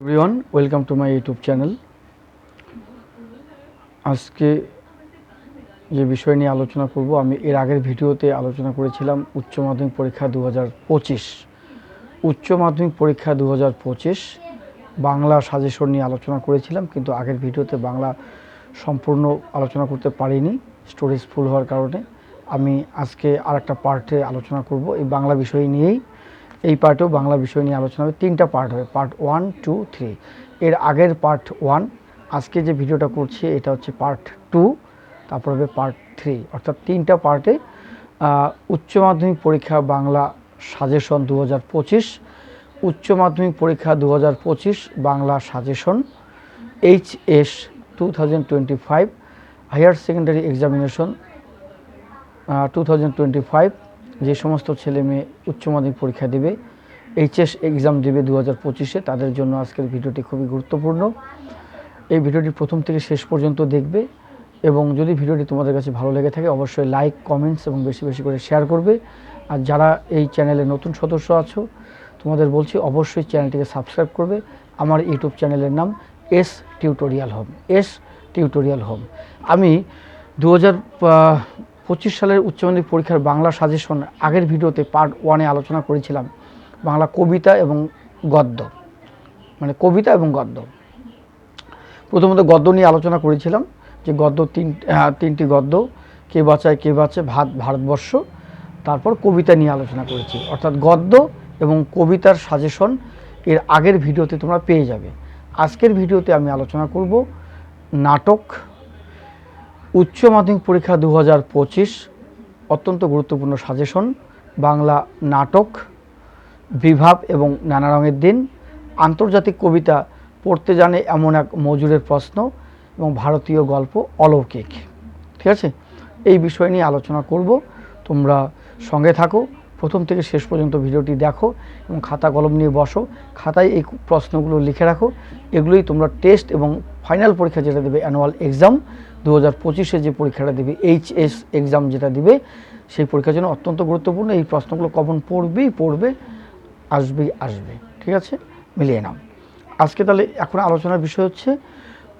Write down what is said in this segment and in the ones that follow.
Everyone welcome to my YouTube channel. আজকে যে বিষয় নিয়ে আলোচনা করব, আমি এর আগের ভিডিওতে আলোচনা করেছিলাম উচ্চ মাধ্যমিক পরীক্ষা 2025 উচ্চ মাধ্যমিক পরীক্ষা 2025 বাংলা সাজেশন নিয়ে আলোচনা করেছিলাম, কিন্তু আগের ভিডিওতে বাংলা সম্পূর্ণ আলোচনা করতে পারিনি স্টোরেজ ফুল হওয়ার কারণে। আমি আজকে আর একটা পার্টে আলোচনা করব এই বাংলা বিষয় নিয়েই। এই পার্টেও বাংলা বিষয় নিয়ে আলোচনা হবে, তিনটা পার্ট হবে, পার্ট 1, 2, 3। এর আগের পার্ট 1, আজকে যে ভিডিওটা করছি এটা হচ্ছে পার্ট 2, তারপর হবে পার্ট 3, অর্থাৎ তিনটা পার্টে উচ্চ মাধ্যমিক পরীক্ষা বাংলা সাজেশন 2025, উচ্চ মাধ্যমিক পরীক্ষা 2025 Bangla suggestion, HS 2025, higher secondary examination 2025, যে সমস্ত ছেলে মেয়ে উচ্চ মাধ্যমিক পরীক্ষা দেবে, HS এক্সাম দেবে 2025-এ, তাদের জন্য আজকের ভিডিওটি খুবই গুরুত্বপূর্ণ। এই ভিডিওটি প্রথম থেকে শেষ পর্যন্ত দেখবে, এবং যদি ভিডিওটি তোমাদের কাছে ভালো লেগে থাকে অবশ্যই লাইক, কমেন্টস এবং বেশি বেশি করে শেয়ার করবে। আর যারা এই চ্যানেলে নতুন সদস্য আছো তোমাদের বলছি অবশ্যই চ্যানেলটিকে সাবস্ক্রাইব করবে। আমার ইউটিউব চ্যানেলের নাম এস টিউটোরিয়াল হোম। আমি 2025 সালের উচ্চ মাধ্যমিক পরীক্ষার বাংলা সাজেশন আগের ভিডিওতে পার্ট 1-এ আলোচনা করেছিলাম বাংলা কবিতা এবং গদ্য, মানে কবিতা এবং গদ্য। প্রথমত গদ্য নিয়ে আলোচনা করেছিলাম যে গদ্য তিনটি গদ্য, কে বাঁচায় ভারতবর্ষ। তারপর কবিতা নিয়ে আলোচনা করেছি, অর্থাৎ গদ্য এবং কবিতার সাজেশন এর আগের ভিডিওতে তোমরা পেয়ে যাবে। আজকের ভিডিওতে আমি আলোচনা করব নাটক, উচ্চ মাধ্যমিক পরীক্ষা 2025 অত্যন্ত গুরুত্বপূর্ণ সাজেশন, বাংলা নাটক, বিভাব এবং নানা রঙের দিন, আন্তর্জাতিক কবিতা পড়তে জানে এমন এক মজুরের প্রশ্ন, এবং ভারতীয় গল্প অলৌকিক। ঠিক আছে, এই বিষয় নিয়ে আলোচনা করব। তোমরা সঙ্গে থাকো, প্রথম থেকে শেষ পর্যন্ত ভিডিওটি দেখো এবং খাতা কলম নিয়ে বসো, খাতায় এই প্রশ্নগুলো লিখে রাখো। এগুলোই তোমরা টেস্ট এবং ফাইনাল পরীক্ষা যেটা দেবে, অ্যানুয়াল এক্সাম 2025-এ যে পরীক্ষাটা দেবে, HS এক্সাম যেটা দিবে, সেই পরীক্ষার জন্য অত্যন্ত গুরুত্বপূর্ণ। এই প্রশ্নগুলো কমন পড়বে, আসবে। ঠিক আছে, মিলিয়ে নাও। আজকে তাহলে এখন আলোচনার বিষয় হচ্ছে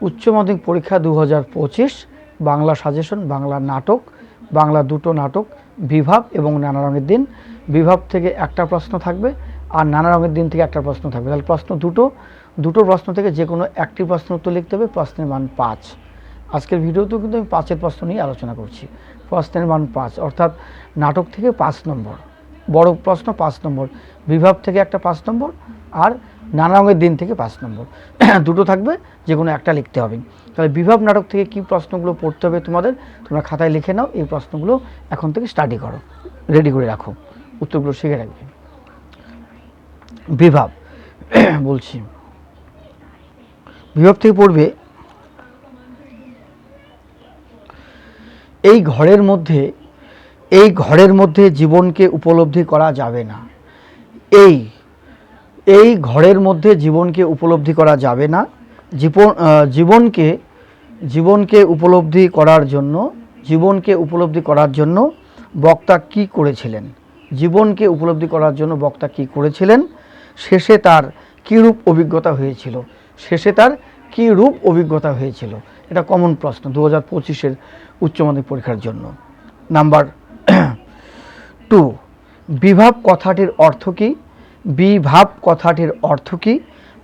উচ্চ মাধ্যমিক পরীক্ষা 2025 বাংলা সাজেশন, বাংলা নাটক, বাংলা দুটো নাটক, বিভাব এবং নানা রঙের দিন। বিভাব থেকে একটা প্রশ্ন থাকবে আর নানা রঙের দিন থেকে একটা প্রশ্ন থাকবে। তাহলে প্রশ্ন দুটো প্রশ্ন থেকে যে কোনো একটি প্রশ্ন উত্তর লিখতে হবে। প্রশ্নের মান 5। আজকের ভিডিওতেও কিন্তু আমি 5-এর প্রশ্ন নিয়ে আলোচনা করছি। প্রশ্নের মান 5, অর্থাৎ নাটক থেকে 5 নম্বর, বড় প্রশ্ন 5 নম্বর, বিভাব থেকে একটা 5 নম্বর, আর নানা রঙের দিন থেকে 5 নম্বর। দুটো থাকবে, যে কোনো একটা লিখতে হবে। তাহলে বিভাব নাটক থেকে কি প্রশ্নগুলো পড়তে হবে তোমরা খাতায় লিখে নাও। এই প্রশ্নগুলো এখন থেকে স্টাডি করো, রেডি করে রাখো, উত্তরগুলো শিখে রাখবে। বিভাব বলছি, বিভাব থেকে পড়বে, এই ঘরের মধ্যে জীবনকে উপলব্ধি করা যাবে না। এই ঘরের মধ্যে জীবনকে উপলব্ধি করা যাবে না। জীবনকে উপলব্ধি করার জন্য বক্তা কি করেছিলেন? জীবনকে উপলব্ধি করার জন্য বক্তা কি করেছিলেন? শেষে তার কী রূপ অভিজ্ঞতা হয়েছিল? এটা কমন প্রশ্ন 2025-এর উচ্চ মাধ্যমিক পরীক্ষার জন্য। নাম্বার 2, বিভাব কথাটির অর্থ কী?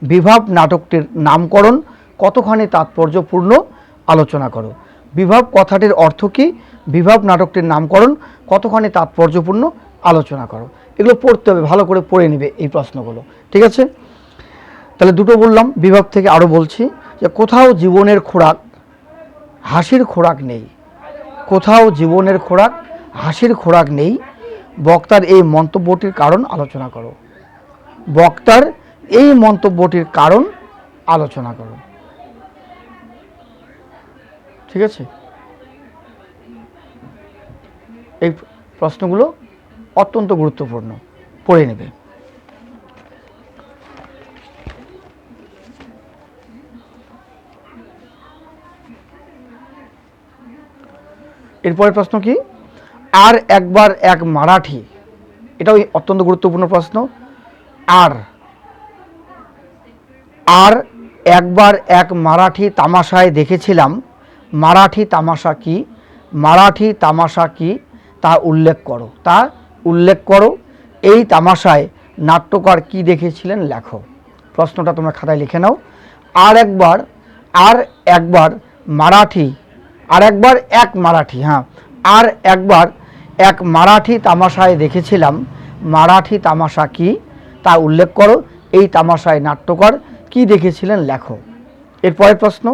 বিভাব নাটকটির নামকরণ কতখানি তাৎপর্যপূর্ণ আলোচনা করো। বিভাব কথাটির অর্থ কী? বিভাব নাটকটির নামকরণ কতখানি তাৎপর্যপূর্ণ আলোচনা করো। এগুলো পড়তে হবে, ভালো করে পড়ে নেবে এই প্রশ্নগুলো। ঠিক আছে, তাহলে দুটো বললাম। বিভাব থেকে আরও বলছি যে কোথাও জীবনের খোরাক হাসির খোরাক নেই। বক্তার এই মন্তব্যটির কারণ আলোচনা করো। ঠিক আছে, এই প্রশ্নগুলো অত্যন্ত গুরুত্বপূর্ণ, পড়ে নেবে। এরপরের প্রশ্ন কি? আর একবার এক মারাঠি, এটাও অত্যন্ত গুরুত্বপূর্ণ প্রশ্ন। আর আর একবার এক মারাঠি তামাশায় দেখেছিলাম, মারাঠি তামাশা কি, মারাঠি তামাশা কি তা উল্লেখ করো, তা উল্লেখ করো। এই তামাশায় নাট্যকার কি দেখেছিলেন লেখো। প্রশ্নটা তোমরা খাতায় লিখে নাও। আর একবার মারাঠি, আর একবার এক মারাঠি, হ্যাঁ, আর একবার এক মারাঠি তামাশায় দেখেছিলাম, মারাঠি তামাশা কি তা উল্লেখ করো। এই তামাশায় নাট্যকার কি দেখেছিলেন লেখো। এরপরের প্রশ্ন,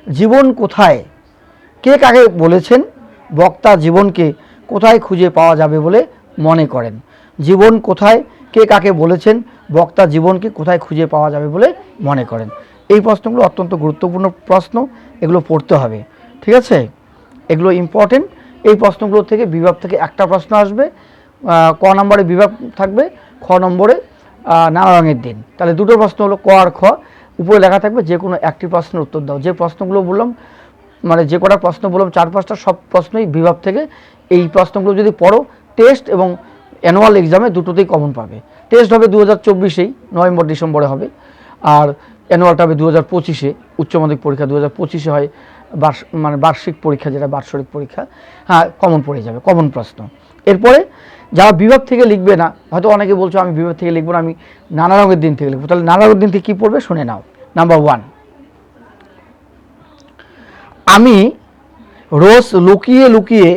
জীবন কোথায়, কে কাকে বলেছেন বক্তা জীবনকে কোথায় খুঁজে পাওয়া যাবে বলে মনে করেন। জীবন কোথায়, কে কাকে বলেছেন বক্তা জীবনকে কোথায় খুঁজে পাওয়া যাবে বলে মনে করেন। এই প্রশ্নগুলো অত্যন্ত গুরুত্বপূর্ণ প্রশ্ন, এগুলো পড়তে হবে, ঠিক আছে, এগুলো ইম্পর্টেন্ট। এই প্রশ্নগুলো থেকে বিভাগ থেকে একটা প্রশ্ন আসবে, ক নম্বরে বিভাগ থাকবে, খ নম্বরে নানা রঙের দিন। তাহলে দুটো প্রশ্ন হলো ক আর খ, উপরে লেখা থাকবে যে কোনো একটি প্রশ্নের উত্তর দাও। যে প্রশ্নগুলো বললাম, মানে যে কটা প্রশ্ন বললাম 4-5টা, সব প্রশ্নই বিভাগ থেকে। এই প্রশ্নগুলো যদি পড়ো, টেস্ট এবং অ্যানুয়াল এক্সামে দুটোতেই কমন পাবে। টেস্ট হবে 2024-এই নভেম্বর ডিসেম্বরে হবে, আর অ্যানুয়ালটা হবে 2025-এ। উচ্চ মাধ্যমিক পরীক্ষা 2025-এ হয়, মানে বার্ষিক পরীক্ষা, যেটা বার্ষিক পরীক্ষা, হ্যাঁ, কমন পড়ে যাবে, কমন প্রশ্ন। এরপরে যারা বিভাগ থেকে লিখবে না, হয়তো অনেকে বলছো আমি বিভাগ থেকে লিখবো না, আমি নানা রঙের দিন থেকে লিখবো, তাহলে নানা রঙের দিন থেকে কী পড়বে শুনে নাও। নাম্বার 1, আমি রোজ লুকিয়ে লুকিয়ে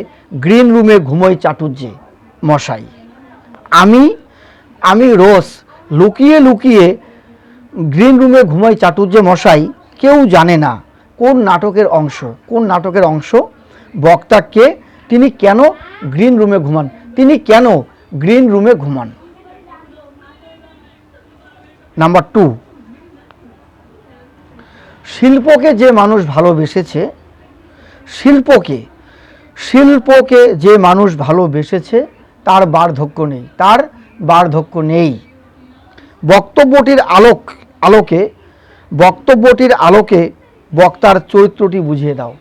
গ্রিন রুমে ঘুমোই চাটুর্যে মশাই। আমি রোজ লুকিয়ে লুকিয়ে গ্রিন রুমে ঘুমোই চাটুর্যে মশাই, কেউ জানে না কোন নাটকের অংশ, কোন নাটকের অংশ, বক্তা কে, তিনি কেন গ্রিন রুমে ঘুমান, তিনি কেন গ্রিন রুমে ঘুমান। নাম্বার 2, শিল্পকে যে মানুষ ভালোবেসেছে, শিল্পকে যে মানুষ ভালোবেসেছে তার বার্ধক্য নেই, তার বার্ধক্য নেই। বক্তব্যটির আলোকে বক্তার চরিত্রটি বুঝিয়ে দাও।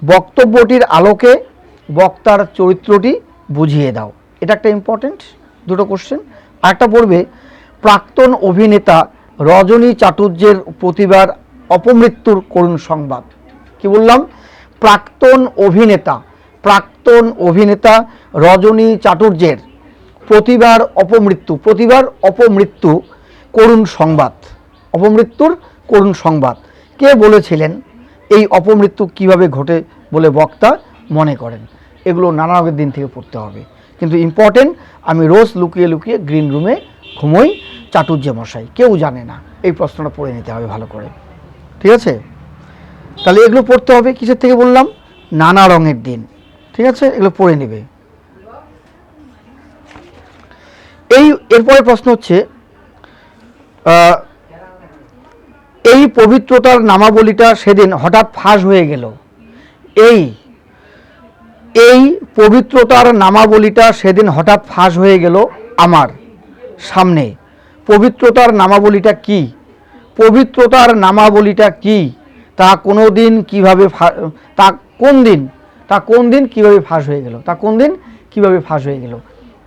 বক্তব্যটির আলোকে বক্তার চরিত্রটি বুঝিয়ে দাও। এটা একটা ইম্পর্টেন্ট দুটো কোশ্চেন। আরেকটা পড়বে, প্রাক্তন অভিনেতা রজনী চাটুর্যের প্রতিভার অপমৃত্যুর করুণ সংবাদ। কি বললাম? প্রাক্তন অভিনেতা রজনী চাটুর্যের প্রতিভার অপমৃত্যু করুণ সংবাদ, অপমৃত্যুর করুণ সংবাদ। কে বলেছিলেন? এই অপমৃত্যু কিভাবে ঘটে বলে বক্তা মনে করেন। এগুলো নানা রঙের দিন থেকে পড়তে হবে, কিন্তু ইম্পর্টেন্ট। আমি রোজ লুকিয়ে লুকিয়ে গ্রিন রুমে ঘুমোই চাটুর্যে মশাই, কেউ জানে না। এই প্রশ্নটা পড়ে নিতে হবে ভালো করে, ঠিক আছে? তাহলে এগুলো পড়তে হবে। কিসের থেকে বললাম? নানা রঙের দিন, ঠিক আছে, এগুলো পড়ে নেবে। এরপরে প্রশ্ন হচ্ছে, এই পবিত্রতার নামাবলীটা সেদিন হঠাৎ ফাঁস হয়ে গেল। এই পবিত্রতার নামাবলীটা সেদিন হঠাৎ ফাঁস হয়ে গেল আমার সামনে। পবিত্রতার নামাবলীটা কি? পবিত্রতার নামাবলীটা কি? তা কোন দিন কিভাবে কিভাবে ফাঁস হয়ে গেল? তা কোন দিন কিভাবে ফাঁস হয়ে গেল?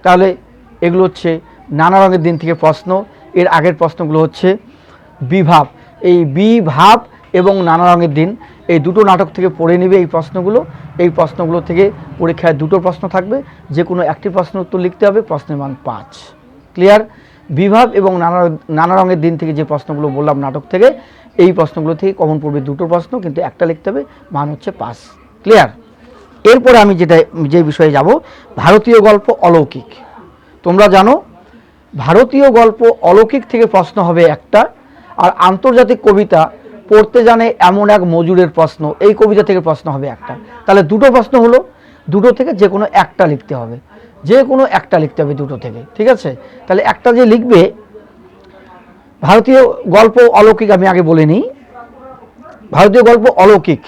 তাহলে এগুলো হচ্ছে নানা রঙের দিন থেকে প্রশ্ন। এর আগের প্রশ্নগুলো হচ্ছে বিভাব। এই বিভাব এবং নানা রঙের দিন, এই দুটো নাটক থেকে পড়ে নেবে এই প্রশ্নগুলো। এই প্রশ্নগুলো থেকে পরীক্ষায় দুটো প্রশ্ন থাকবে, যে কোনো একটি প্রশ্নের উত্তর লিখতে হবে, প্রশ্নের মান 5। ক্লিয়ার? বিভাব এবং নানা রঙের দিন থেকে যে প্রশ্নগুলো বললাম নাটক থেকে, এই প্রশ্নগুলো থেকে কমন পড়বে দুটো প্রশ্ন, কিন্তু একটা লিখতে হবে, মান হচ্ছে 5। ক্লিয়ার? এরপরে আমি যে বিষয়ে যাব, ভারতীয় গল্প অলৌকিক। তোমরা জানো ভারতীয় গল্প অলৌকিক থেকে প্রশ্ন হবে একটা, আর আন্তর্জাতিক কবিতা পড়তে জানে এমন এক মজুরের প্রশ্ন, এই কবিতা থেকে প্রশ্ন হবে একটা। তাহলে দুটো প্রশ্ন হলো, দুটো থেকে যে কোনো একটা লিখতে হবে, যে কোনো একটা লিখতে হবে দুটো থেকে, ঠিক আছে? তাহলে একটা যে লিখবে, ভারতীয় গল্প অলৌকিক আমি আগে বলে নিই। ভারতীয় গল্প অলৌকিক,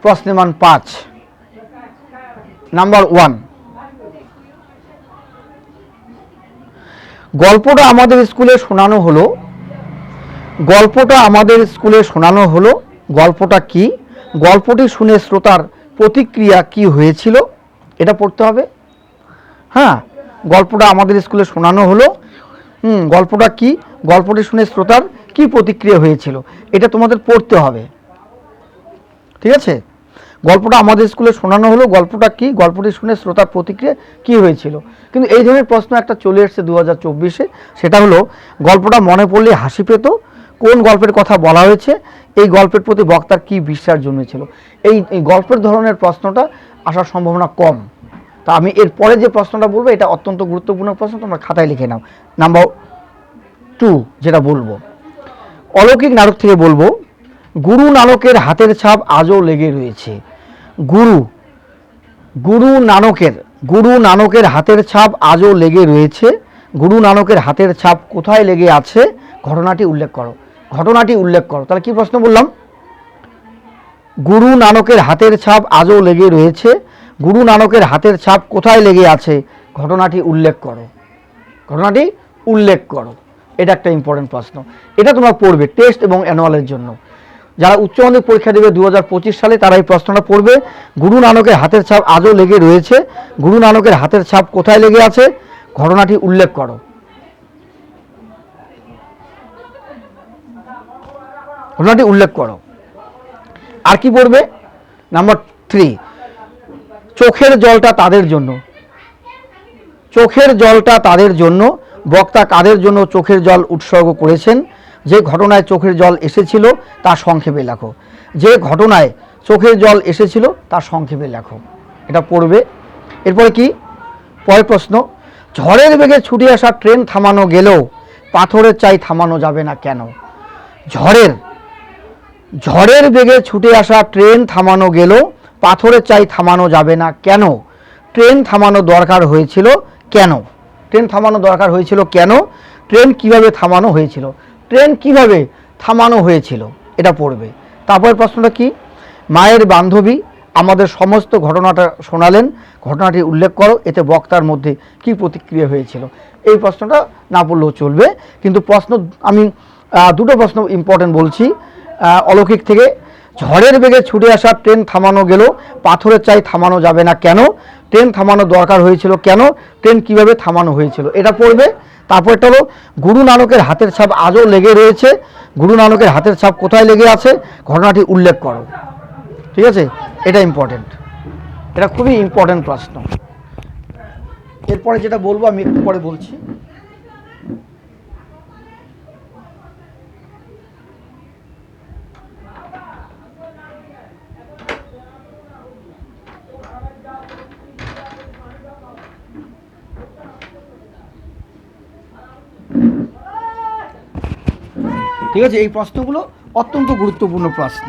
প্রশ্নের মান 5। নাম্বার 1, গল্পটা আমাদের স্কুলে শোনানো হলো। গল্পটা কি? গল্পটি শুনে শ্রোতার প্রতিক্রিয়া কি হয়েছিল? এটা পড়তে হবে। হ্যাঁ, গল্পটা আমাদের স্কুলে শোনানো হলো। গল্পটা কি? গল্পটি শুনে শ্রোতার কি প্রতিক্রিয়া হয়েছিল, এটা তোমাদের পড়তে হবে। ঠিক আছে, গল্পটা আমাদের স্কুলে শোনানো হলো, গল্পটা কি, গল্পটি শুনে শ্রোতার প্রতিক্রিয়া কি হয়েছিল। কিন্তু এই ধরনের প্রশ্ন একটা চলে এসেছে 2024-এ, সেটা হলো গল্পটা মনে পড়লে হাসি পেত, কোন গল্পের কথা বলা হয়েছে, এই গল্পের প্রতি বক্তার কি বিশ্বাস জন্মেছিল। এই গল্পের ধরনের প্রশ্নটা আসার সম্ভাবনা কম। তা আমি এরপরে যে প্রশ্নটা বলবো এটা অত্যন্ত গুরুত্বপূর্ণ প্রশ্ন, তোমরা খাতায় লিখে নাও। নাম্বার 2 যেটা বলবো, অলৌকিক নাটক থেকে বলবো, গুরু নানকের হাতের ছাপ আজও লেগে রয়েছে। গুরু নানকের হাতের ছাপ আজও লেগে রয়েছে। গুরু নানকের হাতের ছাপ কোথায় লেগে আছে, ঘটনাটি উল্লেখ করো। ঘটনাটি উল্লেখ করো। তাহলে কি প্রশ্ন বললাম, গুরু নানকের হাতের ছাপ আজও লেগে রয়েছে, গুরু নানকের হাতের ছাপ কোথায় লেগে আছে, ঘটনাটি উল্লেখ করো। ঘটনাটি উল্লেখ করো, এটা একটা ইম্পর্টেন্ট প্রশ্ন। এটা তোমরা পড়বে টেস্ট এবং অ্যানুয়ালের জন্য। যারা উচ্চ মাধ্যমিক পরীক্ষা দেবে 2025 সালে তারা এই প্রশ্নটা পড়বে, গুরু নানকের হাতের ছাপ আজও লেগে রয়েছে, গুরু নানকের হাতের ছাপ কোথায় লেগে আছে, ঘটনাটি উল্লেখ করো। ঘটনাটি উল্লেখ করো। আর কি পড়বে, নাম্বার 3, চোখের জলটা তাদের জন্য। চোখের জলটা তাদের জন্য, বক্তা কাদের জন্য চোখের জল উৎসর্গ করেছেন, যে ঘটনায় চোখের জল এসেছিল তা সংক্ষেপে লেখো। যে ঘটনায় চোখের জল এসেছিল তা সংক্ষেপে লেখো, এটা পড়বে। এরপরে কি, পরের প্রশ্ন, ঝড়ের বেগে ছুটে আসা ট্রেন থামানো গেলেও পাথরের চাই থামানো যাবে না কেন। ঝড়ের বেগে ছুটে আসা ট্রেন থামানো গেলেও পাথরের চাই থামানো যাবে না কেন, ট্রেন থামানো দরকার হয়েছিল কেন, ট্রেন থামানো দরকার হয়েছিল কেন, ট্রেন কিভাবে থামানো হয়েছিল, ট্রেন কিভাবে থামানো হয়েছিল, এটা পড়বে। তারপরের প্রশ্নটা কি, মায়ের বান্ধবী আমাদের সমস্ত ঘটনাটা শোনালেন, ঘটনাটি উল্লেখ করো, এতে বক্তার মধ্যে কি প্রতিক্রিয়া হয়েছিল। এই প্রশ্নটা না পড়লেও চলবে, কিন্তু প্রশ্ন আমি দুটো প্রশ্ন ইম্পর্টেন্ট বলছি। অলৌকিক থেকে, ঝড়ের বেগে ছুটে আসা ট্রেন থামানো গেল, পাথরের চাই থামানো যাবে না কেন, ট্রেন থামানো দরকার হয়েছিল কেন, ট্রেন কিভাবে থামানো হয়েছিল, এটা পড়বে। তারপরটা হলো, গুরু নানকের হাতের ছাপ আজও লেগে রয়েছে, গুরু নানকের হাতের ছাপ কোথায় লেগে আছে, ঘটনাটি উল্লেখ করো। ঠিক আছে, এটা ইম্পর্টেন্ট, এটা খুবই ইম্পর্টেন্ট প্রশ্ন। এরপরে যেটা বলবো আমি একটু পরে বলছি। ঠিক আছে, এই প্রশ্নগুলো অত্যন্ত গুরুত্বপূর্ণ প্রশ্ন,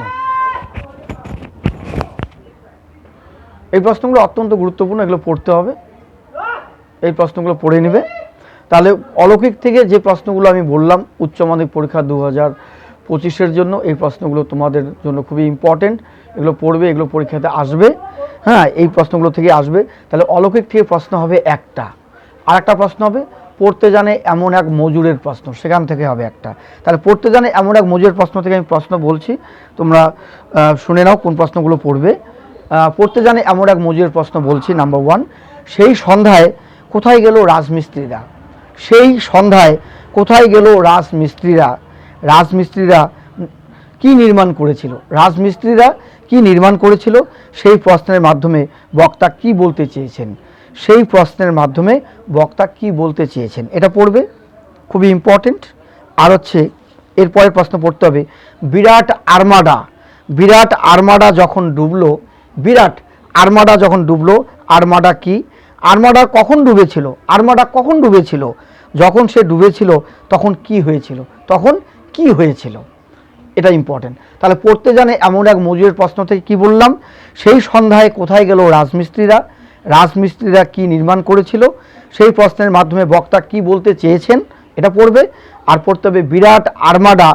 এই প্রশ্নগুলো অত্যন্ত গুরুত্বপূর্ণ, এগুলো পড়তে হবে, এই প্রশ্নগুলো পড়ে নেবে। তাহলে অলৌকিক থেকে যে প্রশ্নগুলো আমি বললাম উচ্চ মাধ্যমিক পরীক্ষা 2025-এর জন্য, এই প্রশ্নগুলো তোমাদের জন্য খুবই ইম্পর্টেন্ট, এগুলো পড়বে, এগুলো পরীক্ষাতে আসবে। হ্যাঁ, এই প্রশ্নগুলো থেকে আসবে। তাহলে অলৌকিক থেকে প্রশ্ন হবে একটা, আর একটা প্রশ্ন হবে পড়তে জানে এমন এক মজুরের প্রশ্ন, সেখান থেকে হবে একটা। তাহলে পড়তে জানে এমন এক মজুরের প্রশ্ন থেকে আমি প্রশ্ন বলছি, তোমরা শুনে নাও কোন প্রশ্নগুলো পড়বে। পড়তে জানে এমন এক মজুরের প্রশ্ন বলছি। নাম্বার 1, সেই সন্ধ্যায় কোথায় গেল রাজমিস্ত্রিরা, সেই সন্ধ্যায় কোথায় গেল রাজমিস্ত্রিরা, রাজমিস্ত্রিরা কি নির্মাণ করেছিল, রাজমিস্ত্রিরা কি নির্মাণ করেছিল, সেই প্রশ্নের মাধ্যমে বক্তা কি বলতে চেয়েছেন, সেই প্রশ্নের মাধ্যমে বক্তা কি বলতে চেয়েছেন, এটা পড়বে, খুবই ইম্পর্টেন্ট। আর হচ্ছে এরপরের প্রশ্ন পড়তে হবে, বিরাট আর্মাডা যখন ডুবলো, বিরাট আর্মাডা যখন ডুবলো, আর্মাডা কি, আর্মাডা কখন ডুবেছিল, আর্মাডা কখন ডুবেছিল, যখন সে ডুবেছিল তখন কি হয়েছিল, তখন কি হয়েছিল, এটা ইম্পর্টেন্ট। তাহলে পড়তে জানে এমন এক মজুরের প্রশ্ন থেকে কি বললাম, সেই সন্ধ্যায় কোথায় গেল রাজমিস্ত্রিরা, রাজমিস্ত্রিরা কি নির্মাণ করেছিল, সেই প্রশ্নের মাধ্যমে বক্তা কি বলতে চেয়েছেন, এটা পড়বে। আর পড়তে হবে বিরাট আর্মাডা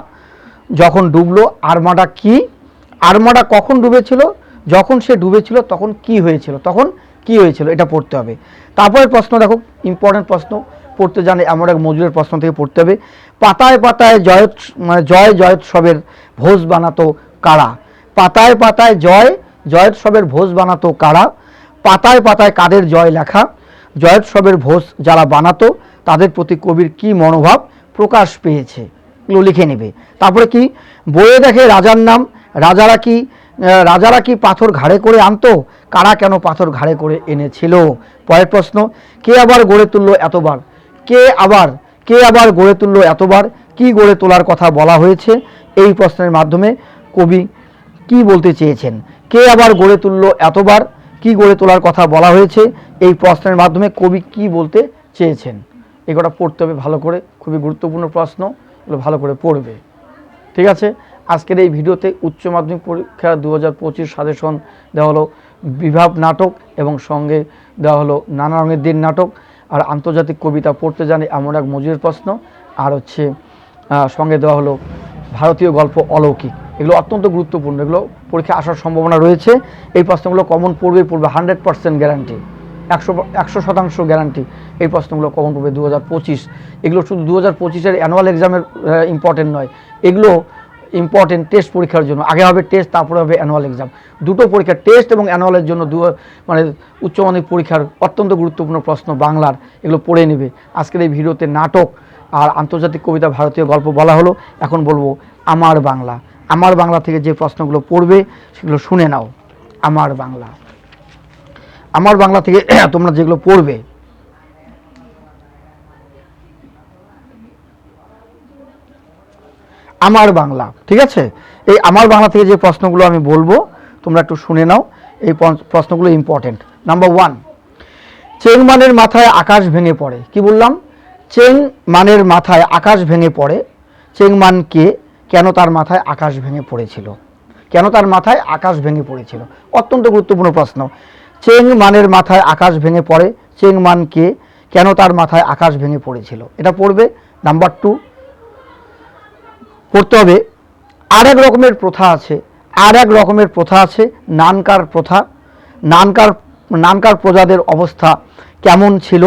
যখন ডুবলো, আর্মাডা কি, আর্মাডা কখন ডুবেছিল, যখন সে ডুবেছিল তখন কি হয়েছিল, তখন কি হয়েছিল, এটা পড়তে হবে। তারপরের প্রশ্ন দেখো, ইম্পর্টেন্ট প্রশ্ন, পড়তে জানে এমন এক মজুরের প্রশ্ন থেকে পড়তে হবে, পাতায় পাতায় জয় জয়োৎসবের ভোজ বানাতো কারা, পাতায় পাতায় জয়োৎসবের ভোজ বানাতো কারা, পাতায় পাতায় কাদের জয় লেখা, জয়োৎসবের ভোজ যারা বানাতো তাদের প্রতি কবির কি মনোভাব প্রকাশ পেয়েছে, এগুলো লিখে নেবে। তারপরে কি, বইয়ে দেখে রাজার নাম, রাজারা কি পাথর ঘাড়ে করে আনতো, কারা কেন পাথর ঘাড়ে করে এনেছিল। পরের প্রশ্ন, কে আবার গড়ে তুললো এতবার, কে আবার গড়ে তুললো এতবার, কি গড়ে তোলার কথা বলা হয়েছে। এই প্রশ্নের মাধ্যমে কবি কি বলতে চেয়েছেন। কে আবার গড়ে তুললো এতবার, কি গড়ে তোলার কথা বলা হয়েছে। এই প্রশ্নের মাধ্যমে কবি কি বলতে চেয়েছেন। এগুলো পড়তে হবে ভালো করে, খুবই গুরুত্বপূর্ণ প্রশ্ন, এগুলো ভালো করে পড়বে। ঠিক আছে, আজকের এই ভিডিওতে উচ্চ মাধ্যমিক পরীক্ষা 2025 সাজেশন দেওয়া হলো বিভাব নাটক এবং সঙ্গে দেওয়া হলো নানা রঙের দিন নাটক, আর আন্তর্জাতিক কবিতা পড়তে জানে এমন এক মজুরের প্রশ্ন, আর হচ্ছে সঙ্গে দেওয়া হলো ভারতীয় গল্প অলৌকিক। এগুলো অত্যন্ত গুরুত্বপূর্ণ, এগুলো পরীক্ষায় আসার সম্ভাবনা রয়েছে। এই প্রশ্নগুলো কমন পড়বে 100% গ্যারান্টি, 100% গ্যারান্টি। এই প্রশ্নগুলো কমন পড়বে 2025। এগুলো শুধু 2025-এর অ্যানুয়াল এক্সামের ইম্পর্টেন্ট নয়, এগুলো ইম্পর্টেন্ট টেস্ট পরীক্ষার জন্য। আগে হবে টেস্ট, তারপরে হবে অ্যানুয়াল এক্সাম। দুটো পরীক্ষা, টেস্ট এবং অ্যানুয়ালের জন্য মানে উচ্চ মাধ্যমিক পরীক্ষার অত্যন্ত গুরুত্বপূর্ণ প্রশ্ন বাংলার, এগুলো পড়ে নেবে। আজকের এই ভিডিওতে নাটক আর আন্তর্জাতিক কবিতা ভারতীয় গল্প বলা হলো। এখন বলবো আমার বাংলা। আমার বাংলা থেকে যে প্রশ্নগুলো পড়বে সেগুলো শুনে নাও। আমার বাংলা থেকে তোমরা যেগুলো পড়বে, আমার বাংলা, ঠিক আছে, এই আমার বাংলা থেকে যে প্রশ্নগুলো আমি বলবো তোমরা একটু শুনে নাও। এই প্রশ্নগুলো ইম্পর্টেন্ট। নাম্বার 1, চেং মানের মাথায় আকাশ ভেঙে পড়ে। কি বললাম, চেং মানের মাথায় আকাশ ভেঙে পড়ে। চেং মান কে, কেন তার মাথায় আকাশ ভেঙে পড়েছিল, কেন তার মাথায় আকাশ ভেঙে পড়েছিল। অত্যন্ত গুরুত্বপূর্ণ প্রশ্ন। চেং মানের মাথায় আকাশ ভেঙে পড়ে, চেং মান কে, কেন তার মাথায় আকাশ ভেঙে পড়েছিল, এটা পড়বে। নাম্বার 2, পড়তে হবে আর এক রকমের প্রথা আছে, নানকার প্রথা। নানকার প্রজাদের অবস্থা কেমন ছিল।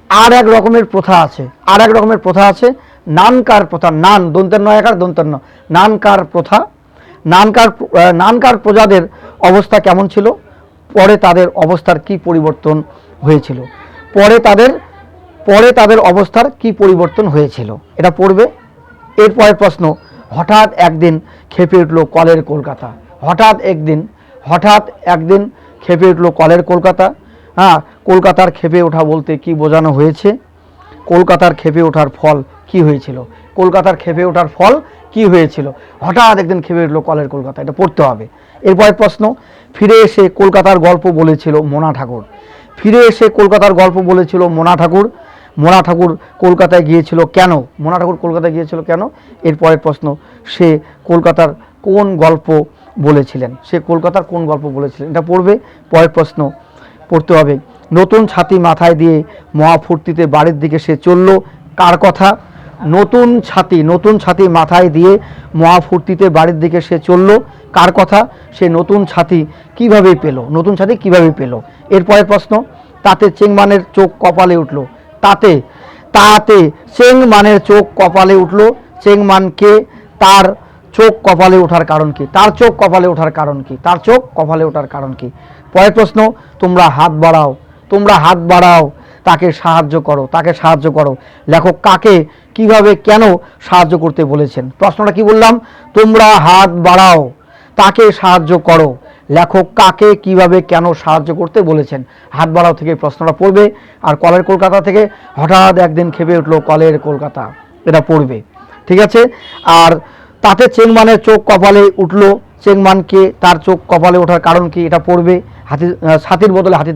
আর এক রকমের প্রথা আছে, নানকার প্রথা, নান দন্তের নয় আকার দন্তের ন, নানকার প্রথা। নানকার প্রজাদের অবস্থা কেমন ছিল, পরে তাদের অবস্থার কি পরিবর্তন হয়েছিল, পরে তাদের অবস্থার কি পরিবর্তন হয়েছিল, এটা পড়বে। এরপরের প্রশ্ন, হঠাৎ একদিন খেপে উঠল কলের কলকাতা। হঠাৎ একদিন খেপে উঠল কলের কলকাতা। কলকাতার খেপে ওঠা বলতে কি বোঝানো হয়েছে। কলকাতার খেপে ওঠার ফল কি হয়েছিল, হঠাৎ একদিন খেপে উঠল কলের কলকাতা, এটা পড়তে হবে। এরপরের প্রশ্ন, ফিরে এসে কলকাতার গল্প বলেছিল মোনা ঠাকুর। মোনা ঠাকুর কলকাতায় গিয়েছিল কেন, এরপরের প্রশ্ন, সে কলকাতার কোন গল্প বলেছিলেন, এটা পড়বে। পরের প্রশ্ন পড়তে হবে, নতুন ছাতি মাথায় দিয়ে মহাফূর্তিতে বাড়ির দিকে সে চলল, কার কথা। নতুন ছাতি মাথায় দিয়ে মহাফূর্তিতে বাড়ির দিকে সে চলল, কার কথা। সে নতুন ছাতি কিভাবে পেল। এরপরের প্রশ্ন, তাতে চেংমানের চোখ কপালে উঠল। তাতে চেংমানের চোখ কপালে উঠল। চেংমানকে তার চোখ কপালে ওঠার কারণ কি, পরের প্রশ্ন, তোমরা হাত বাড়াও, তাকে সাহায্য করো। লেখক কাকে, কিভাবে, কেন সাহায্য করতে বলেছেন। প্রশ্নটা কি বললাম, তোমরা হাত বাড়াও, তাকে সাহায্য করো। লেখক কাকে, কিভাবে, কেন সাহায্য করতে বলেছেন। হাত বাড়াও থেকে প্রশ্নটা পড়বে। আর কলের কলকাতা থেকে হঠাৎ একদিন খেপে উঠল কলের কলকাতা, এটা পড়বে। ঠিক আছে, আর তাতে চেংমানের চোখ কপালে উঠল, চেংমানকে তার চোখ কপালে ওঠার কারণ কি, এটা পড়বে। ছাতির বদলে হাতি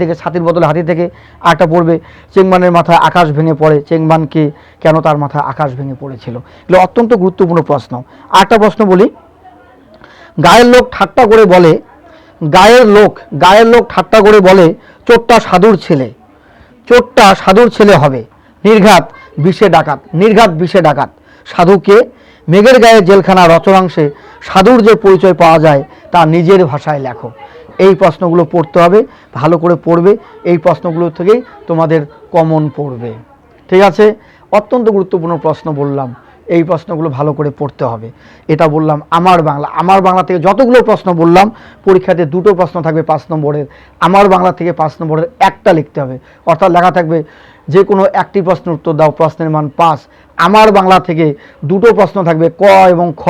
থেকে আরেকটা পড়বে, চেংমানের মাথায় আকাশ ভেঙে পড়ে, চেংমানকে কেন তার মাথায় আকাশ ভেঙে পড়েছিল। এগুলো অত্যন্ত গুরুত্বপূর্ণ প্রশ্ন। আরেকটা প্রশ্ন বলি, গায়ের লোক ঠাট্টা করে বলে চোরটা সাধুর ছেলে হবে, নির্ঘাত বিষে ডাকাত। সাধুকে, মেঘের গায়ে জেলখানা রচনাংশে সাধুর যে পরিচয় পাওয়া যায় তা নিজের ভাষায় লেখো। এই প্রশ্নগুলো পড়তে হবে, ভালো করে পড়বে। এই প্রশ্নগুলো থেকেই তোমাদের কমন পড়বে। ঠিক আছে, অত্যন্ত গুরুত্বপূর্ণ প্রশ্ন বললাম, এই প্রশ্নগুলো ভালো করে পড়তে হবে। এটা বললাম আমার বাংলা থেকে যতগুলো প্রশ্ন বললাম, পরীক্ষাতে 2টো প্রশ্ন থাকবে 5 নম্বরের। আমার বাংলা থেকে 5 নম্বরের একটা লিখতে হবে, অর্থাৎ লেখা থাকবে যে কোনো একটি প্রশ্নের উত্তর দাও, প্রশ্নের মান 5। আমার বাংলা থেকে দুটো প্রশ্ন থাকবে, ক এবং খ,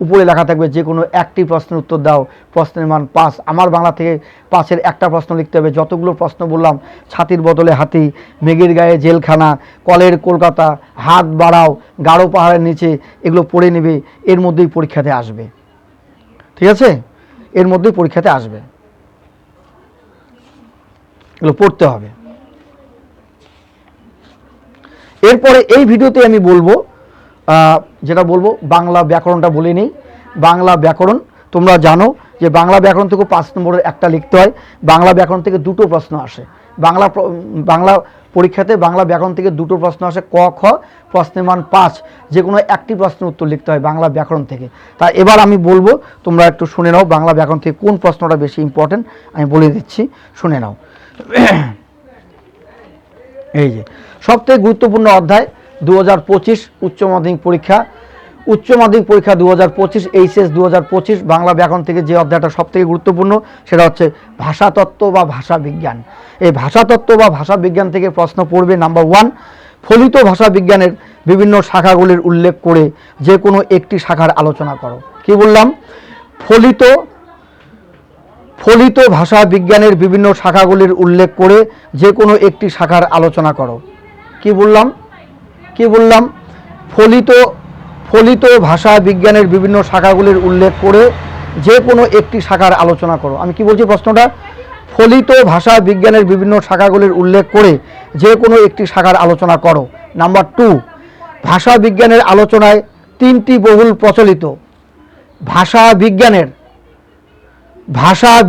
উপরে লেখা থাকবে যে কোনো একটি প্রশ্নের উত্তর দাও, প্রশ্নের মান 5। আমার বাংলা থেকে 5-এর একটা প্রশ্ন লিখতে হবে। যতগুলো প্রশ্ন বললাম, ছাতির বদলে হাতি, মেঘের গায়ে জেলখানা, কলের কলকাতা, হাত বাড়াও, গাঢ় পাহাড়ের নিচে, এগুলো পড়ে নেবে, এর মধ্যেই পরীক্ষাতে আসবে। ঠিক আছে, এর মধ্যেই পরীক্ষাতে আসবে, এগুলো পড়তে হবে। এরপরে এই ভিডিওতে আমি বলবো, যেটা বলবো বাংলা ব্যাকরণটা বলে নিই। বাংলা ব্যাকরণ তোমরা জানো যে বাংলা ব্যাকরণ থেকে 5 নম্বরের একটা লিখতে হয়। বাংলা ব্যাকরণ থেকে দুটো প্রশ্ন আসে। বাংলা পরীক্ষাতে বাংলা ব্যাকরণ থেকে দুটো প্রশ্ন আসে, ক খ, প্রশ্নের মান 5। যে কোনো একটি প্রশ্নের উত্তর লিখতে হয় বাংলা ব্যাকরণ থেকে। তা এবার আমি বলবো, তোমরা একটু শুনে নাও বাংলা ব্যাকরণ থেকে কোন প্রশ্নটা বেশি ইম্পর্টেন্ট, আমি বলে দিচ্ছি, শুনে নাও। এই যে সবথেকে গুরুত্বপূর্ণ অধ্যায় 2025 উচ্চ মাধ্যমিক পরীক্ষা, 2025 এইচএস 2025 বাংলা ব্যাকরণ থেকে যে অধ্যায়টা সবথেকে গুরুত্বপূর্ণ সেটা হচ্ছে ভাষাতত্ত্ব বা ভাষা বিজ্ঞান। এই ভাষাতত্ত্ব বা ভাষা বিজ্ঞান থেকে প্রশ্ন পড়বে। নাম্বার 1, ফলিত ভাষা বিজ্ঞানের বিভিন্ন শাখাগুলির উল্লেখ করে যে কোনো একটি শাখার আলোচনা করো। কি বললাম? ফলিত ভাষা বিজ্ঞানের বিভিন্ন শাখাগুলির উল্লেখ করে যে কোনো একটি শাখার আলোচনা করো। কি বললাম? ফলিত ভাষা বিজ্ঞানের বিভিন্ন শাখাগুলির উল্লেখ করে যে কোনো একটি শাখার আলোচনা করো। আমি কি বলছি প্রশ্নটা? ফলিত ভাষা বিজ্ঞানের বিভিন্ন শাখাগুলির উল্লেখ করে যে কোনো একটি শাখার আলোচনা করো। নাম্বার 2, ভাষা বিজ্ঞানের আলোচনায় তিনটি বহুল প্রচলিত ভাষা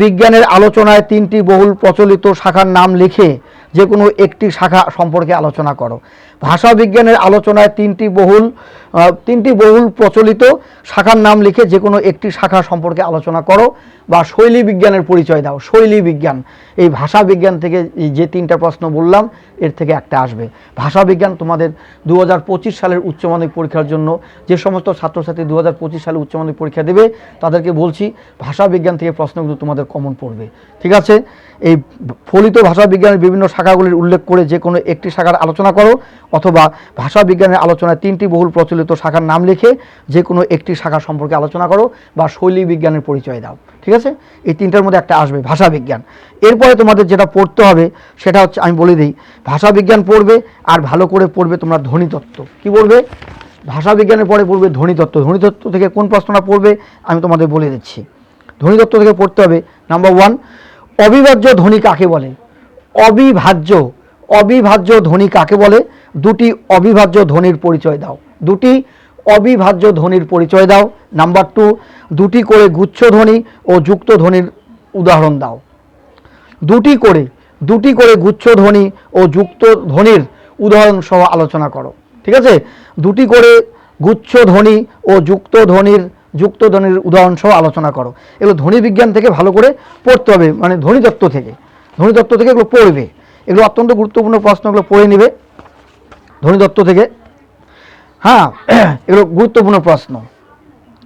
বিজ্ঞানের আলোচনায় তিনটি বহুল প্রচলিত শাখার নাম লিখে যে কোনো একটি শাখা সম্পর্কে আলোচনা করো। ভাষা বিজ্ঞানের আলোচনায় তিনটি বহুল প্রচলিত শাখার নাম লিখে যে কোনো একটি শাখা সম্পর্কে আলোচনা করো। বা শৈলী বিজ্ঞানের পরিচয় দাও। শৈলী বিজ্ঞান, এই ভাষা বিজ্ঞান থেকে যে তিনটা প্রশ্ন বললাম এর থেকে একটা আসবে। ভাষা বিজ্ঞান তোমাদের 2025 সালের উচ্চ মাধ্যমিক পরীক্ষার জন্য যে সমস্ত ছাত্রছাত্রী 2025 সালে উচ্চ মাধ্যমিক পরীক্ষা দেবে তাদেরকে বলছি ভাষা বিজ্ঞান থেকে প্রশ্নগুলো তোমাদের কমন পড়বে। ঠিক আছে, এই ফলিত ভাষা বিজ্ঞানের বিভিন্ন শাখাগুলির উল্লেখ করে যে কোনো একটি শাখার আলোচনা করো, অথবা ভাষা বিজ্ঞানের আলোচনায় তিনটি বহুল প্রচলিত শাখার নাম লিখে যে কোনো একটি শাখা সম্পর্কে আলোচনা করো, বা শৈলী বিজ্ঞানের পরিচয় দাও। ঠিক আছে, এই তিনটার মধ্যে একটা আসবে ভাষা বিজ্ঞান। এরপরে তোমাদের যেটা পড়তে হবে সেটা হচ্ছে, আমি বলে দিই, ভাষা বিজ্ঞান পড়বে আর ভালো করে পড়বে তোমরা ধ্বনিতত্ত্ব। কি পড়বে? ভাষা বিজ্ঞানের পরে পড়বে ধ্বনিতত্ত্ব। ধ্বনিতত্ত্ব থেকে কোন প্রশ্নটা পড়বে আমি তোমাদের বলে দিচ্ছি। ধ্বনিতত্ত্ব থেকে পড়তে হবে। নাম্বার 1, অবিভাজ্য ধ্বনি কাকে বলে? অবিভাজ্য ধ্বনি কাকে বলে? দুটি অবিভাজ্য ধ্বনির পরিচয় দাও। দুটি অবিভাজ্য ধ্বনির পরিচয় দাও। নাম্বার 2, দুটি করে গুচ্ছ ধ্বনি ও যুক্ত ধ্বনির উদাহরণ দাও। দুটি করে গুচ্ছ ধ্বনি ও যুক্ত ধ্বনির উদাহরণ সহ আলোচনা করো। ঠিক আছে, দুটি করে গুচ্ছ ধ্বনি ও যুক্ত ধ্বনির উদাহরণ সহ আলোচনা করো। এগুলো ধ্বনি বিজ্ঞান থেকে ভালো করে পড়তে হবে, মানে ধ্বনিতত্ত্ব থেকে এগুলো পড়বে। এগুলো অত্যন্ত গুরুত্বপূর্ণ প্রশ্ন, এগুলো পড়ে নেবে ধ্বনিতত্ত্ব থেকে। হ্যাঁ, এগুলো গুরুত্বপূর্ণ প্রশ্ন,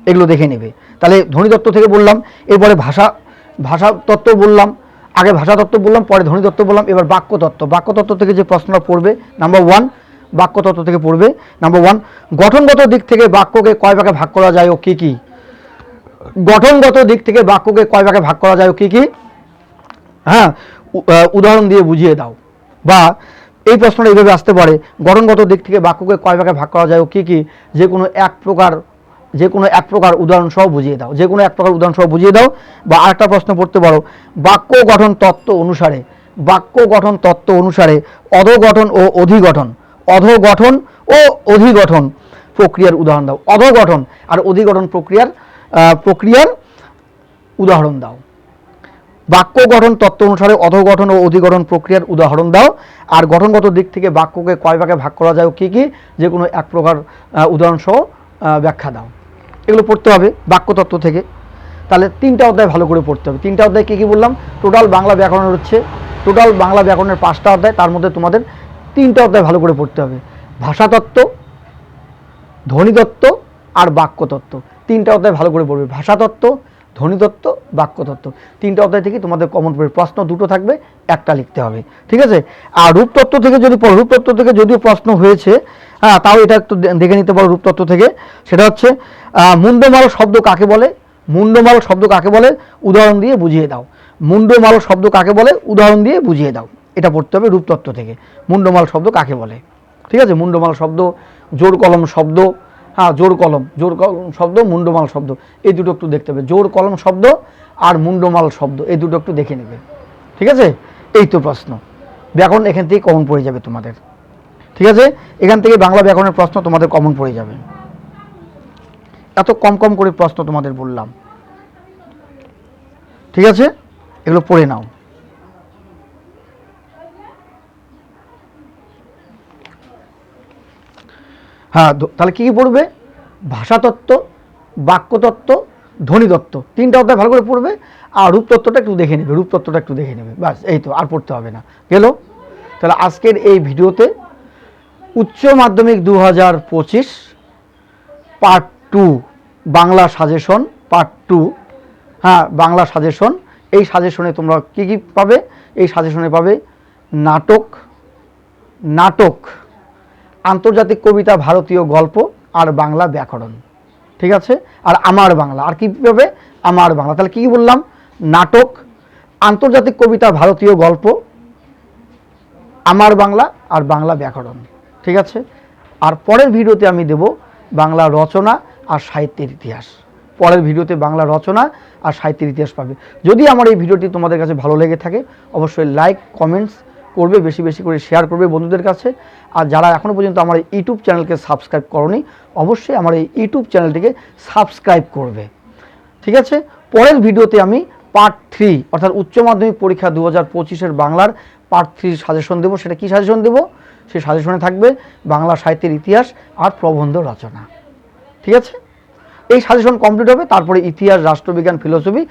এগুলো দেখে নেবে। তাহলে ধ্বনিতত্ত্ব থেকে বললাম, এরপরে ভাষাতত্ত্ব বললাম, আগে ভাষাতত্ত্ব বললাম, পরে ধ্বনিতত্ত্ব বললাম, এবার বাক্যতত্ত্ব থেকে যে প্রশ্নটা পড়বে, নাম্বার 1, বাক্যতত্ত্ব থেকে পড়বে। নাম্বার 1, গঠনগত দিক থেকে বাক্যকে কয় ভাগে ভাগ করা যায় ও কি কি? গঠনগত দিক থেকে বাক্যকে কয় ভাগে ভাগ করা যায় ও কি কি? হ্যাঁ, উদাহরণ দিয়ে বুঝিয়ে দাও। বা এই প্রশ্নটা এইভাবে আসতে পারে, গঠনগত দিক থেকে বাক্যকে কয় ভাগে ভাগ করা যায় ও কি কি? যে কোনো এক প্রকার উদাহরণ সহ বুঝিয়ে দাও। যে কোনো এক প্রকার উদাহরণ সহ বুঝিয়ে দাও। বা আরেকটা প্রশ্ন পড়তে পারো, বাক্য গঠন তত্ত্ব অনুসারে অধগঠন ও অধিগঠন প্রক্রিয়ার উদাহরণ দাও। অধগঠন আর অধিগঠন প্রক্রিয়ার উদাহরণ দাও। বাক্য গঠন তত্ত্ব অনুসারে অধগঠন ও অধিগঠন প্রক্রিয়ার উদাহরণ দাও। আর গঠনগত দিক থেকে বাক্যকে কয় ভাগে ভাগ করা যায় কি কি? যে কোনো এক প্রকার উদাহরণ সহ ব্যাখ্যা দাও। এগুলো পড়তে হবে বাক্যতত্ত্ব থেকে। তাহলে 3টা অধ্যায় ভালো করে পড়তে হবে। 3টা অধ্যায় কী বললাম? টোটাল বাংলা ব্যাকরণের 5টা অধ্যায়, তার মধ্যে তোমাদের 3টা অধ্যায় ভালো করে পড়তে হবে। ভাষাতত্ত্ব, ধ্বনিতত্ত্ব আর বাক্যতত্ত্ব, 3টা অধ্যায় ভালো করে পড়বে। ভাষাতত্ত্ব, ধ্বনিতত্ত্ব, বাক্যতত্ত্ব, 3টা অধ্যায় থেকে তোমাদের কমন পড়বে। প্রশ্ন 2টো থাকবে, একটা লিখতে হবে, ঠিক আছে। আর রূপতত্ত্ব থেকে যদি পড়ো, রূপতত্ত্ব থেকে যদিও প্রশ্ন হয়েছে, হ্যাঁ, তাও এটা একটু দেখে নিতে পারো রূপতত্ত্ব থেকে। সেটা হচ্ছে মুন্ডমাল শব্দ কাকে বলে, মুন্ডমাল শব্দ কাকে বলে উদাহরণ দিয়ে বুঝিয়ে দাও। মুন্ডমাল শব্দ কাকে বলে উদাহরণ দিয়ে বুঝিয়ে দাও, এটা পড়তে হবে রূপতত্ত্ব থেকে। মুন্ডমাল শব্দ কাকে বলে, ঠিক আছে। মুন্ডমাল শব্দ, জোর কলম শব্দ, হ্যাঁ, জোর কলম শব্দ, মুন্ডমাল শব্দ, এই দুটো একটু দেখতে হবে। জোর কলম শব্দ আর মুন্ডমাল শব্দ, এই দুটো একটু দেখে নেবে, ঠিক আছে। এই তো প্রশ্ন, ব্যাকরণ এখান থেকে কমন পড়ে যাবে তোমাদের, ঠিক আছে। এখান থেকে বাংলা ব্যাকরণের প্রশ্ন তোমাদের কমন পড়ে যাবে। এত কম কম করে প্রশ্ন তোমাদের বললাম, ঠিক আছে, এগুলো পড়ে নাও। হ্যাঁ, তাহলে কী কী পড়বে? ভাষাতত্ত্ব, বাক্যতত্ত্ব, ধ্বনিতত্ত্ব, 3টা অধ্যায় ভালো করে পড়বে। আর রূপতত্ত্বটা একটু দেখে নেবে, রূপতত্ত্বটা একটু দেখে নেবে, ব্যাস, এই তো, আর পড়তে হবে না, গেল। তাহলে আজকের এই ভিডিওতে উচ্চ মাধ্যমিক 2025 পার্ট 2 বাংলা সাজেশন, পার্ট 2, হ্যাঁ, বাংলা সাজেশন। এই সাজেশনে তোমরা কী কী পাবে? এই সাজেশনে পাবে নাটক, আন্তর্জাতিক কবিতা, ভারতীয় গল্প আর বাংলা ব্যাকরণ, ঠিক আছে। আর আমার বাংলা, আর কি পাবে? আমার বাংলা। তাহলে কী বললাম? নাটক, আন্তর্জাতিক কবিতা, ভারতীয় গল্প, আমার বাংলা আর বাংলা ব্যাকরণ, ঠিক আছে। আর পরের ভিডিওতে আমি দেব বাংলা রচনা আর সাহিত্যের ইতিহাস। পরের ভিডিওতে বাংলা রচনা আর সাহিত্যের ইতিহাস পাবে। যদি আমার এই ভিডিওটি তোমাদের কাছে ভালো লেগে থাকে, অবশ্যই লাইক, কমেন্টস করবে, বেশি বেশি করে শেয়ার করবে বন্ধুদের কাছে। আর যারা এখনও পর্যন্ত আমার এই ইউটিউব চ্যানেলকে সাবস্ক্রাইব করোনি, অবশ্যই আমার এই ইউটিউব চ্যানেলটিকে সাবস্ক্রাইব করবে, ঠিক আছে। পরের ভিডিওতে আমি পার্ট 3 অর্থাৎ উচ্চ মাধ্যমিক পরীক্ষা 2025-এর বাংলার পার্ট 3 সাজেশন দেবো। সেটা কী সাজেশন দেবো? সেই সাজেশনে থাকবে বাংলা সাহিত্যের ইতিহাস আর প্রবন্ধ রচনা, ঠিক আছে। এই সাজেশন কমপ্লিট হবে, তারপরে ইতিহাস, রাষ্ট্রবিজ্ঞান, ফিলোসফি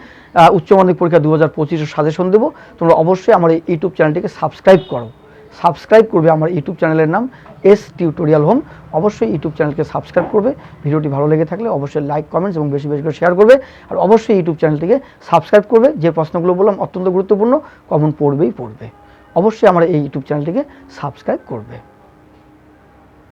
উচ্চ মাধ্যমিক পরীক্ষা 2025-এর সাজেশন দেবো। তোমরা অবশ্যই আমার এই ইউটিউব চ্যানেলটিকে সাবস্ক্রাইব করো, সাবস্ক্রাইব করবে। আমার ইউটিউব চ্যানেলের নাম এস টিউটোরিয়াল হোম। অবশ্যই ইউটিউব চ্যানেলকে সাবস্ক্রাইব করবে। ভিডিওটি ভালো লেগে থাকলে অবশ্যই লাইক, কমেন্টস এবং বেশি বেশি করে শেয়ার করবে। আর অবশ্যই ইউটিউব চ্যানেলটিকে সাবস্ক্রাইব করবে। যে প্রশ্নগুলো বললাম অত্যন্ত গুরুত্বপূর্ণ, কমন পড়বেই পড়বে। অবশ্যই আমার এই ইউটিউব চ্যানেলটিকে সাবস্ক্রাইব করবে।